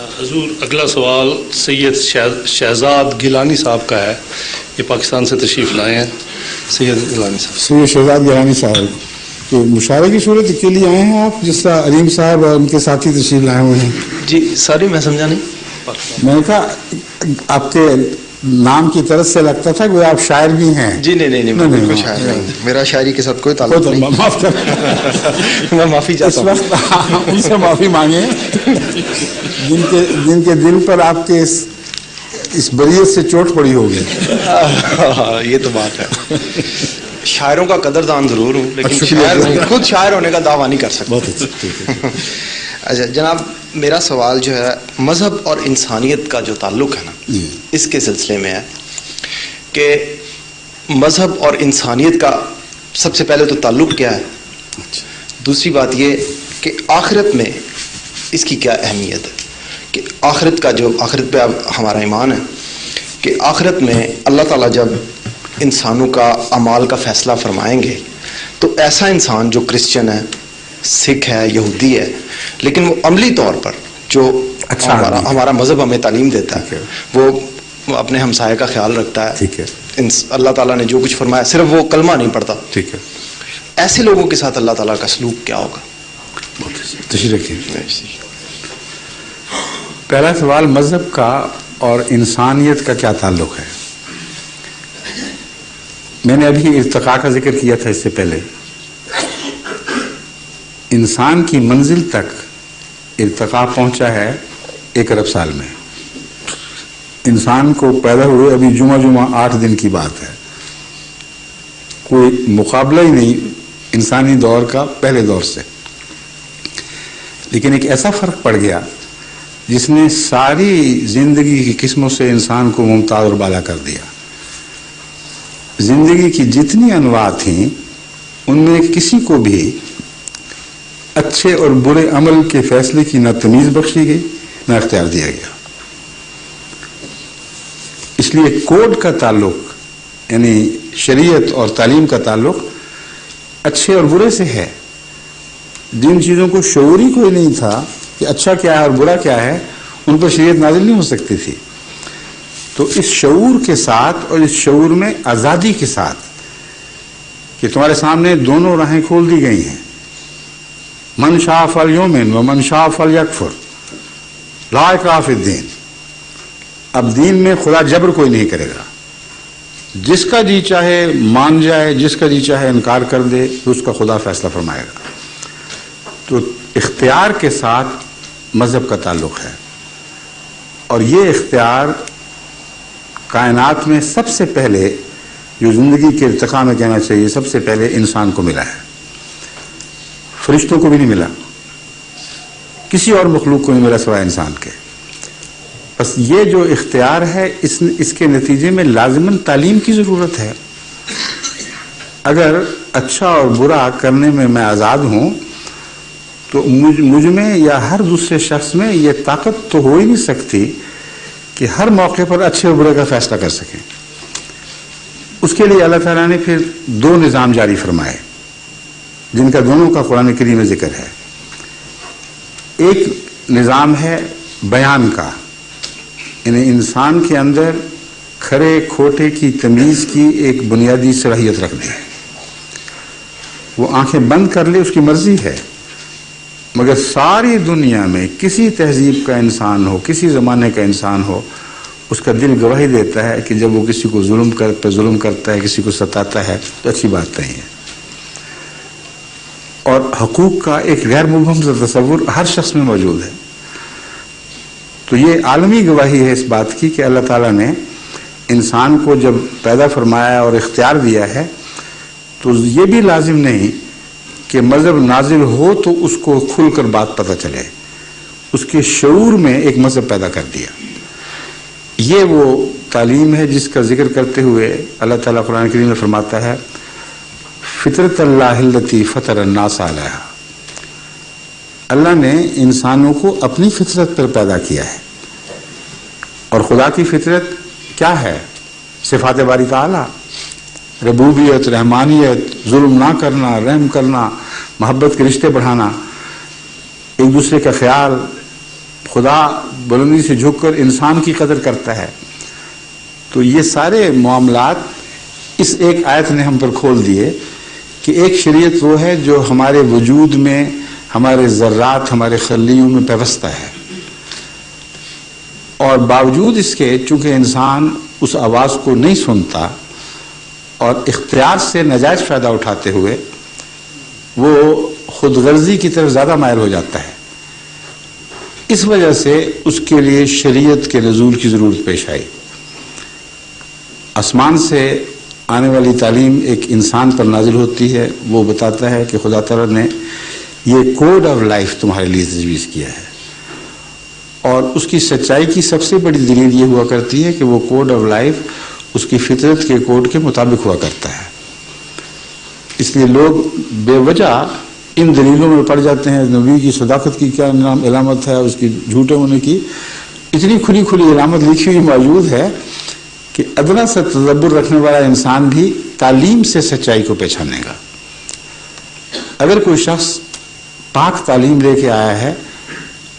حضور اگلا سوال سید شہزاد گیلانی صاحب کا ہے، یہ پاکستان سے تشریف لائے ہیں. سید گیلانی صاحب. سید شہزاد گیلانی صاحب تو مشاعرے کی صورت کے لیے آئے ہیں آپ، جس طرح علیم صاحب اور ان کے ساتھی تشریف لائے ہوئے ہیں؟ جی سوری میں سمجھا نہیں. میں نے کہا آپ کے نام کی طرف سے لگتا تھا کہ آپ شاعر بھی ہیں. جی نہیں میں بالکل شاعر نہیں، میرا شاعری کے ساتھ کوئی تعلق نہیں. معاف کر، میں معافی چاہتا ہوں. اس وقت ان سے معافی مانگیں جن کے دل پر آپ کے اس بریت سے چوٹ پڑی ہوگی. یہ تو بات ہے. شاعروں کا قدردان ضرور ہوں، لیکن خود شاعر ہونے کا دعویٰ نہیں کر سکتا. بہت اچھا. اچھا جناب، میرا سوال جو ہے مذہب اور انسانیت کا جو تعلق ہے نا، اس کے سلسلے میں ہے کہ مذہب اور انسانیت کا سب سے پہلے تو تعلق کیا ہے، دوسری بات یہ کہ آخرت میں اس کی کیا اہمیت ہے، کہ آخرت پہ اب ہمارا ایمان ہے کہ آخرت میں اللہ تعالیٰ جب انسانوں کا اعمال کا فیصلہ فرمائیں گے تو ایسا انسان جو کرسچن ہے، سکھ ہے، یہودی ہے، لیکن وہ عملی طور پر جو ہمارا مذہب ہمیں تعلیم دیتا ہے، وہ اپنے ہمسائے کا خیال رکھتا ہے، اللہ تعالیٰ نے جو کچھ فرمایا صرف وہ کلمہ نہیں پڑھتا، ٹھیک ہے، ایسے لوگوں کے ساتھ اللہ تعالیٰ کا سلوک کیا ہوگا؟ تشریح رکھیے. پہلا سوال مذہب کا اور انسانیت کا کیا تعلق ہے. میں نے ابھی ارتقاء کا ذکر کیا تھا اس سے پہلے. انسان کی منزل تک ارتقاء پہنچا ہے 1 ارب سال میں. انسان کو پیدا ہوئے ابھی جمعہ 8 دن کی بات ہے. کوئی مقابلہ ہی نہیں انسانی دور کا پہلے دور سے. لیکن ایک ایسا فرق پڑ گیا جس نے ساری زندگی کی قسموں سے انسان کو ممتاز اور بالا کر دیا. زندگی کی جتنی انواع تھیں ان میں کسی کو بھی اچھے اور برے عمل کے فیصلے کی نہ تمیز بخشی گئی نہ اختیار دیا گیا. اس لیے کوڈ کا تعلق یعنی شریعت اور تعلیم کا تعلق اچھے اور برے سے ہے. جن چیزوں کو شعور ہی کوئی نہیں تھا کہ اچھا کیا ہے اور برا کیا ہے، ان پر شریعت نازل نہیں ہو سکتی تھی. تو اس شعور کے ساتھ اور اس شعور میں آزادی کے ساتھ کہ تمہارے سامنے دونوں راہیں کھول دی گئی ہیں، من شاء فلیؤمن و من شاء فلیکفر، لا اکراہ فی الدین. اب دین میں خدا جبر کوئی نہیں کرے گا. جس کا جی چاہے مان جائے، جس کا جی چاہے انکار کر دے، تو اس کا خدا فیصلہ فرمائے گا. تو اختیار کے ساتھ مذہب کا تعلق ہے، اور یہ اختیار کائنات میں سب سے پہلے جو زندگی کے ارتقاء میں کہنا چاہیے سب سے پہلے انسان کو ملا ہے. فرشتوں کو بھی نہیں ملا، کسی اور مخلوق کو نہیں ملا سوائے انسان کے. بس یہ جو اختیار ہے اس کے نتیجے میں لازماً تعلیم کی ضرورت ہے. اگر اچھا اور برا کرنے میں میں آزاد ہوں تو مجھ میں یا ہر دوسرے شخص میں یہ طاقت تو ہو ہی نہیں سکتی کہ ہر موقع پر اچھے اور برے کا فیصلہ کر سکیں. اس کے لیے اللہ تعالیٰ نے پھر 2 نظام جاری فرمائے جن کا دونوں کا قرآن کریم میں ذکر ہے. ایک نظام ہے بیان کا، یعنی انسان کے اندر کھرے کھوٹے کی تمیز کی ایک بنیادی صلاحیت رکھ دی. وہ آنکھیں بند کر لے اس کی مرضی ہے، مگر ساری دنیا میں کسی تہذیب کا انسان ہو، کسی زمانے کا انسان ہو، اس کا دل گواہی دیتا ہے کہ جب وہ کسی کو ظلم کرتا ہے، کسی کو ستاتا ہے تو اچھی بات نہیں ہے. اور حقوق کا ایک غیر مبہم سا تصور ہر شخص میں موجود ہے. تو یہ عالمی گواہی ہے اس بات کی کہ اللہ تعالیٰ نے انسان کو جب پیدا فرمایا اور اختیار دیا ہے تو یہ بھی لازم نہیں کہ مذہب نازل ہو تو اس کو کھل کر بات پتہ چلے. اس کے شعور میں ایک مذہب پیدا کر دیا. یہ وہ تعلیم ہے جس کا ذکر کرتے ہوئے اللہ تعالیٰ قرآن کریم میں فرماتا ہے فطرت اللہ التی فطر الناس علیہا. اللہ نے انسانوں کو اپنی فطرت پر پیدا کیا ہے، اور خدا کی فطرت کیا ہے؟ صفات باری تعالیٰ، ربوبیت، رحمانیت، ظلم نہ کرنا، رحم کرنا، محبت کے رشتے بڑھانا، ایک دوسرے کا خیال، خدا بلندی سے جھک کر انسان کی قدر کرتا ہے. تو یہ سارے معاملات اس ایک آیت نے ہم پر کھول دیے کہ ایک شریعت وہ ہے جو ہمارے وجود میں، ہمارے ذرات، ہمارے خلیوں میں پیوستہ ہے، اور باوجود اس کے چونکہ انسان اس آواز کو نہیں سنتا اور اختیار سے ناجائز فائدہ اٹھاتے ہوئے وہ خود غرضی کی طرف زیادہ مائل ہو جاتا ہے، اس وجہ سے اس کے لیے شریعت کے نزول کی ضرورت پیش آئی. آسمان سے آنے والی تعلیم ایک انسان پر نازل ہوتی ہے، وہ بتاتا ہے کہ خدا تعالیٰ نے یہ کوڈ آف لائف تمہارے لیے تجویز کیا ہے، اور اس کی سچائی کی سب سے بڑی دلیل یہ ہوا کرتی ہے کہ وہ کوڈ آف لائف اس کی فطرت کے کوڈ کے مطابق ہوا کرتا ہے. اس لیے لوگ بے وجہ ان دلیلوں میں پڑ جاتے ہیں. نبی کی صداقت کی کیا علامت ہے، اس کی جھوٹے ہونے کی اتنی کھلی کھلی علامت لکھی ہوئی موجود ہے کہ ادنا سے تدبر رکھنے والا انسان بھی تعلیم سے سچائی کو پہچانے گا. اگر کوئی شخص پاک تعلیم لے کے آیا ہے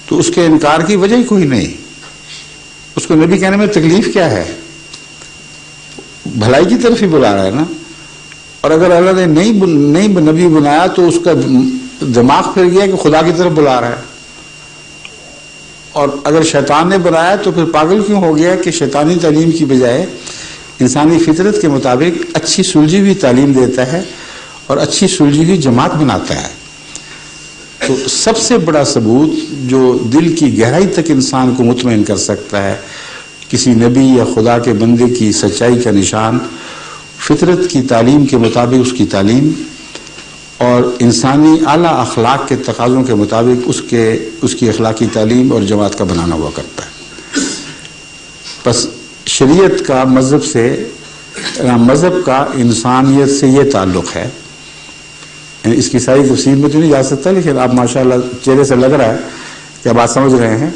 تو اس کے انکار کی وجہ ہی کوئی نہیں. اس کو نبی کہنے میں تکلیف کیا ہے؟ بھلائی کی طرف ہی بلا رہا ہے نا. اور اگر اللہ نے نہیں نبی بنایا تو اس کا دماغ پھر گیا کہ خدا کی طرف بلا رہا ہے. اور اگر شیطان نے بنایا تو پھر پاگل کیوں ہو گیا کہ شیطانی تعلیم کی بجائے انسانی فطرت کے مطابق اچھی سلجھی ہوئی تعلیم دیتا ہے اور اچھی سلجھی ہوئی جماعت بناتا ہے. تو سب سے بڑا ثبوت جو دل کی گہرائی تک انسان کو مطمئن کر سکتا ہے کسی نبی یا خدا کے بندے کی سچائی کا نشان فطرت کی تعلیم کے مطابق اس کی تعلیم اور انسانی اعلیٰ اخلاق کے تقاضوں کے مطابق اس کی اخلاقی تعلیم اور جماعت کا بنانا ہوا کرتا ہے. بس شریعت کا مذہب کا انسانیت سے یہ تعلق ہے. اس کی ساری تفصیل میں تو نہیں جا سکتا، لیکن آپ ماشاءاللہ چہرے سے لگ رہا ہے کہ آپ بات سمجھ رہے ہیں.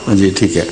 جی ٹھیک ہے.